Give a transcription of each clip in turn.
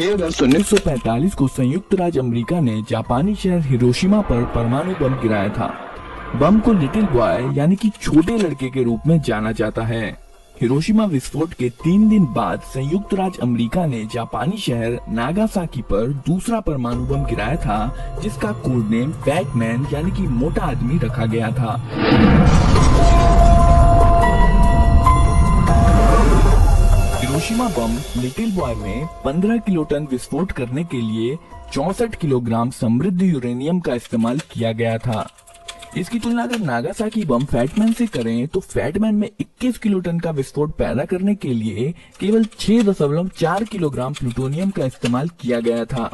6 अगस्त 1945 को संयुक्त राज्य अमेरिका ने जापानी शहर हिरोशिमा पर परमाणु बम गिराया था। बम को लिटिल बॉय यानी कि छोटे लड़के के रूप में जाना जाता है। हिरोशिमा विस्फोट के 3 दिन बाद संयुक्त राज्य अमेरिका ने जापानी शहर नागासाकी पर दूसरा परमाणु बम गिराया था, जिसका कोड नेम फैट मैन यानी कि मोटा आदमी रखा गया था। हिरोशिमा बम लिटिल बॉय में 15 किलोटन विस्फोट करने के लिए 64 किलोग्राम समृद्ध यूरेनियम का इस्तेमाल किया गया था। इसकी तुलना अगर नागासाकी बम फैटमैन से करें तो फैटमैन में 21 किलोटन का विस्फोट पैदा करने के लिए केवल 6.4 किलोग्राम प्लूटोनियम का इस्तेमाल किया गया था,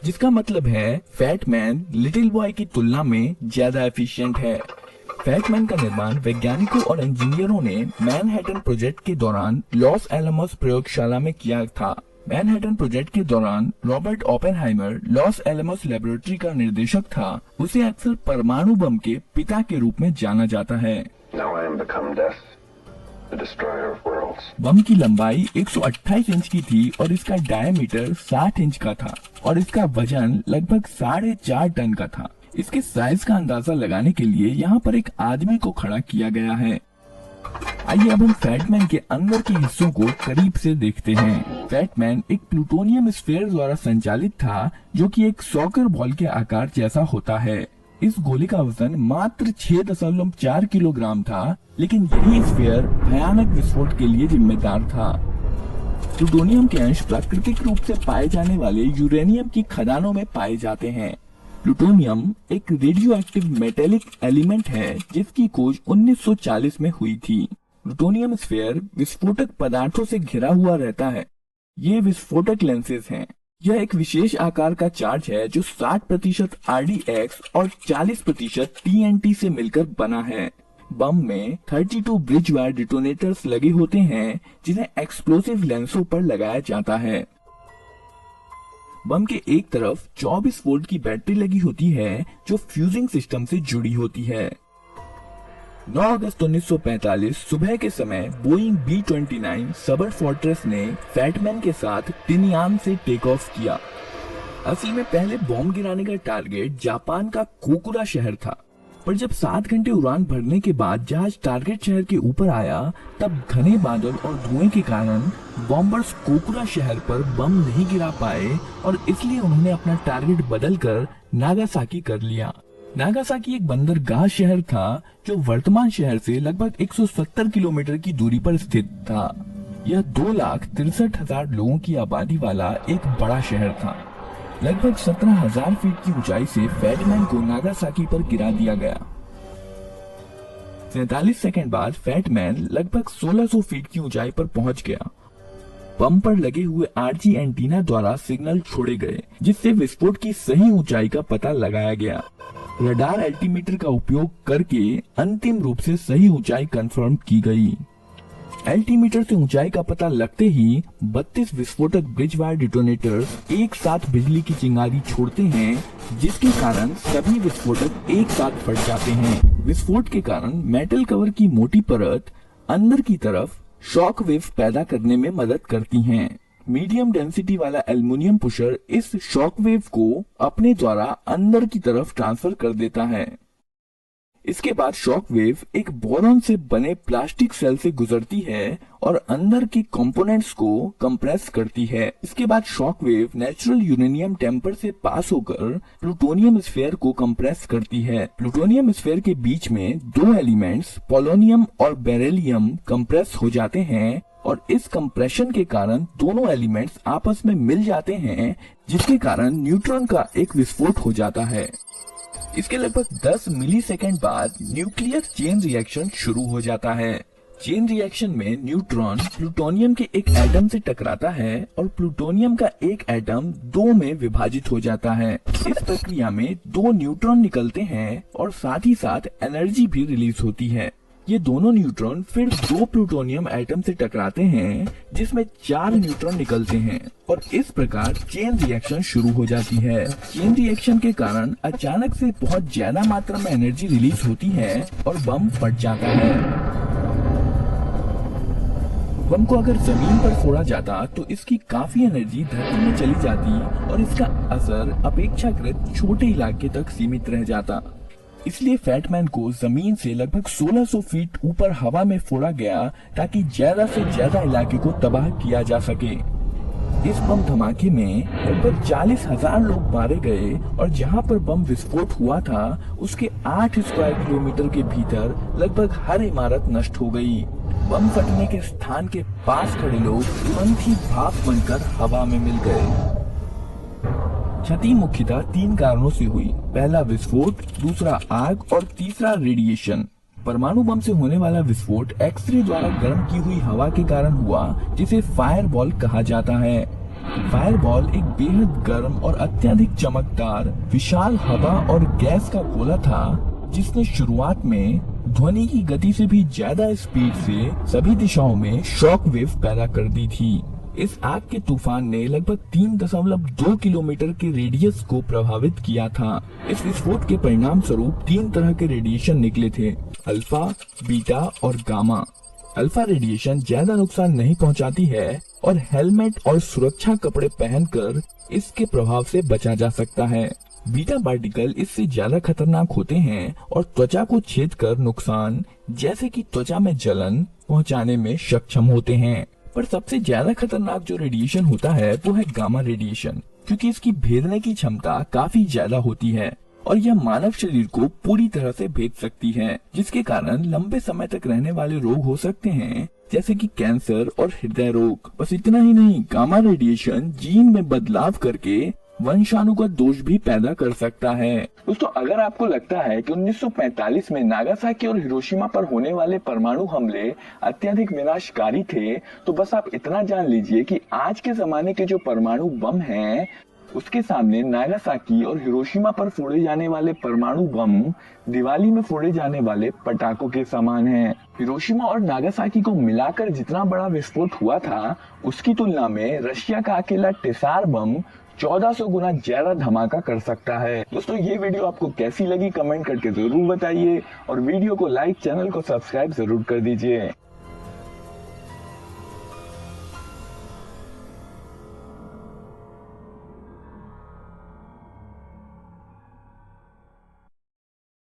जिसका मतलब है फैटमैन लिटिल बॉय की तुलना में ज्यादा एफिशिएंट है। फैटमैन का निर्माण वैज्ञानिकों और इंजीनियरों ने मैनहट्टन प्रोजेक्ट के दौरान लॉस एलमोस प्रयोगशाला में किया था। मैनहट्टन प्रोजेक्ट के दौरान Robert Oppenheimer loss Alamos laboratory का निर्देशक था। उसे अक्सर परमाणु बम के पिता के रूप में जाना जाता है। बम की लंबाई 128 इंच की थी और इसका डायमीटर 60 इंच का था और इसका वजन लगभग 4.5 टन का था। इसके साइज का अंदाजा लगाने के लिए यहाँ पर एक आदमी को खड़ा किया गया है। आइए अब हम फैटमैन के अंदर के हिस्सों को करीब से देखते हैं। फैटमैन एक प्लूटोनियम स्फीयर द्वारा संचालित था, जो कि एक सॉकर बॉल के आकार जैसा होता है। इस गोली का वजन मात्र 6.4 किलोग्राम था, लेकिन यही स्फीयर भयानक विस्फोट के लिए जिम्मेदार था। प्लूटोनियम के अंश प्राकृतिक रूप से पाए जाने वाले यूरेनियम की खदानों में पाए जाते हैं। प्लूटोनियम एक रेडियो एक्टिव मेटेलिक एलिमेंट है, जिसकी खोज 1940 में हुई थी। प्लूटोनियम स्फीयर विस्फोटक पदार्थों से घिरा हुआ रहता है। ये विस्फोटक लेंसेज हैं। यह एक विशेष आकार का चार्ज है जो 60% RDX और 40% TNT से मिलकर बना है। बम में 32 ब्रिज वायर डिटोनेटर्स लगे होते हैं, जिन्हें एक्सप्लोसिव लेंसों पर लगाया जाता है। बम के एक तरफ 24 वोल्ट की बैटरी लगी होती है, जो फ्यूजिंग सिस्टम से जुड़ी होती है। 9 अगस्त 1945 सुबह के समय बोइंग B-29 सबर्ड फोर्ट्रेस ने फैटमैन के साथ टिनयान से टेक ऑफ किया। असल में पहले बॉम्ब गिराने का टारगेट जापान का कोकुरा शहर था, पर जब 7 घंटे उड़ान भरने के बाद जहाज टारगेट शहर के ऊपर आया, तब घने बादल और धुएं के कारण बॉम्बर्स कोकुरा शहर पर बम नहीं गिरा पाए और इसलिए उन्होंने अपना टारगेट बदलकर नागासाकी कर लिया। नागासाकी एक बंदरगाह शहर था, जो वर्तमान शहर से लगभग 170 किलोमीटर की दूरी पर स्थित था। यह 2,63,000 लोगों की आबादी वाला एक बड़ा शहर था। लगभग 17,000 फीट की ऊंचाई से फैटमैन को नागासाकी पर गिरा दिया गया। 47 सेकंड बाद फैटमैन लगभग 1600 फीट की ऊंचाई पर पहुंच गया। बम पर लगे हुए RG एंटीना द्वारा सिग्नल छोड़े गए, जिससे विस्फोट की सही ऊंचाई का पता लगाया गया। रडार एल्टीमीटर का उपयोग करके अंतिम रूप से सही ऊंचाई कंफर्म की गई। एल्टीमीटर से ऊंचाई का पता लगते ही 32 विस्फोटक ब्रिज वायर डिटोनेटर्स एक साथ बिजली की चिंगारी छोड़ते हैं, जिसके कारण सभी विस्फोटक एक साथ फट जाते हैं। विस्फोट के कारण मेटल कवर की मोटी परत अंदर की तरफ शॉक वेव पैदा करने में मदद करती हैं। मीडियम डेंसिटी वाला एल्युमिनियम पुशर इस शॉक वेव को अपने द्वारा अंदर की तरफ ट्रांसफर कर देता है। इसके बाद शॉक वेव एक बोरॉन से बने प्लास्टिक सेल से गुजरती है और अंदर के कंपोनेंट्स को कंप्रेस करती है। इसके बाद shock wave natural uranium tamper से पास होकर प्लूटोनियम स्फीयर को कंप्रेस करती है। प्लूटोनियम स्फीयर के बीच में 2 एलिमेंट्स पोलोनियम और बेरिलियम कंप्रेस हो जाते हैं और इस कंप्रेशन के कारण दोनों एलिमेंट्स आपस में मिल जाते हैं, जिसके कारण न्यूट्रॉन का एक विस्फोट हो जाता है। इसके लगभग 10 मिलीसेकंड बाद न्यूक्लियर चेन रिएक्शन शुरू हो जाता है। चेन रिएक्शन में न्यूट्रॉन प्लूटोनियम के एक एटम से टकराता है और प्लूटोनियम का एक एटम 2 में विभाजित हो जाता है। इस प्रक्रिया में 2 न्यूट्रॉन निकलते हैं और साथ ही साथ एनर्जी भी रिलीज होती है। ये दोनों न्यूट्रॉन फिर 2 प्लूटोनियम एटम से टकराते हैं, जिसमें 4 न्यूट्रॉन निकलते हैं और इस प्रकार चेन रिएक्शन शुरू हो जाती है। चेन रिएक्शन के कारण अचानक से बहुत ज्यादा मात्रा में एनर्जी रिलीज होती है और बम फट जाता है। बम को अगर जमीन पर फोड़ा जाता तो इसकी काफी एनर्जी धरती में चली जाती और इसका असर अपेक्षाकृत छोटे इलाके तक सीमित रह जाता। इसलिए फैटमैन को जमीन से लगभग 1600 फीट ऊपर हवा में फोड़ा गया ताकि ज्यादा से ज्यादा इलाके को तबाह किया जा सके। इस बम धमाके में लगभग 40,000 लोग मारे गए और जहां पर बम विस्फोट हुआ था उसके 8 स्क्वायर किलोमीटर के भीतर लगभग हर इमारत नष्ट हो गई। बम फटने के स्थान के पास खड़े लोग तुरंत ही भाप बनकर हवा में मिल गए। क्षति मुख्यतः 3 कारणों से हुई। पहला विस्फोट, दूसरा आग और तीसरा रेडिएशन। परमाणु बम से होने वाला विस्फोट एक्सरे द्वारा गर्म की हुई हवा के कारण हुआ, जिसे फायरबॉल कहा जाता है। फायरबॉल एक बेहद गर्म और अत्यधिक चमकदार विशाल हवा और गैस का गोला था जिसने शुरुआत में ध्वनि की गति से भी ज्यादा स्पीड से सभी दिशाओं में शॉक वेव पैदा कर दी थी। इस आग के तूफान ने लगभग 3.2 किलोमीटर के रेडियस को प्रभावित किया था। इस विस्फोट के परिणाम स्वरूप 3 तरह के रेडिएशन निकले थे, अल्फा, बीटा और गामा। अल्फा रेडिएशन ज्यादा नुकसान नहीं पहुंचाती है और हेलमेट और सुरक्षा कपड़े पहनकर इसके प्रभाव से बचा जा सकता है। बीटा पार्टिकल इससे ज्यादा खतरनाक होते हैं और त्वचा को छेद कर नुकसान जैसे कि त्वचा में जलन पहुंचाने में सक्षम होते हैं। पर सबसे ज्यादा खतरनाक जो रेडिएशन होता है वो है गामा रेडिएशन, क्योंकि इसकी भेदने की क्षमता काफी ज्यादा होती है और यह मानव शरीर को पूरी तरह से भेद सकती है, जिसके कारण लंबे समय तक रहने वाले रोग हो सकते हैं जैसे कि कैंसर और हृदय रोग। बस इतना ही नहीं, गामा रेडिएशन जीन में बदलाव करके वंशानुगत दोष भी पैदा कर सकता है। दोस्तों, अगर आपको लगता है कि 1945 में नागासाकी और हिरोशिमा पर होने वाले परमाणु हमले अत्यधिक विनाशकारी थे, तो बस आप इतना जान लीजिए कि आज के जमाने के जो परमाणु बम हैं, उसके सामने नागासाकी और हिरोशिमा पर फोड़े जाने वाले परमाणु बम दिवाली में फोड़े जाने वाले पटाखों के समान हैं। हिरोशिमा और नागासाकी को मिलाकर जितना बड़ा विस्फोट हुआ था, उसकी तुलना में रशिया का अकेला टेसार बम 1400 गुना ज्यादा धमाका कर सकता है। दोस्तों, ये वीडियो आपको कैसी लगी कमेंट करके जरूर बताइए और वीडियो को लाइक, चैनल को सब्सक्राइब जरूर कर दीजिए।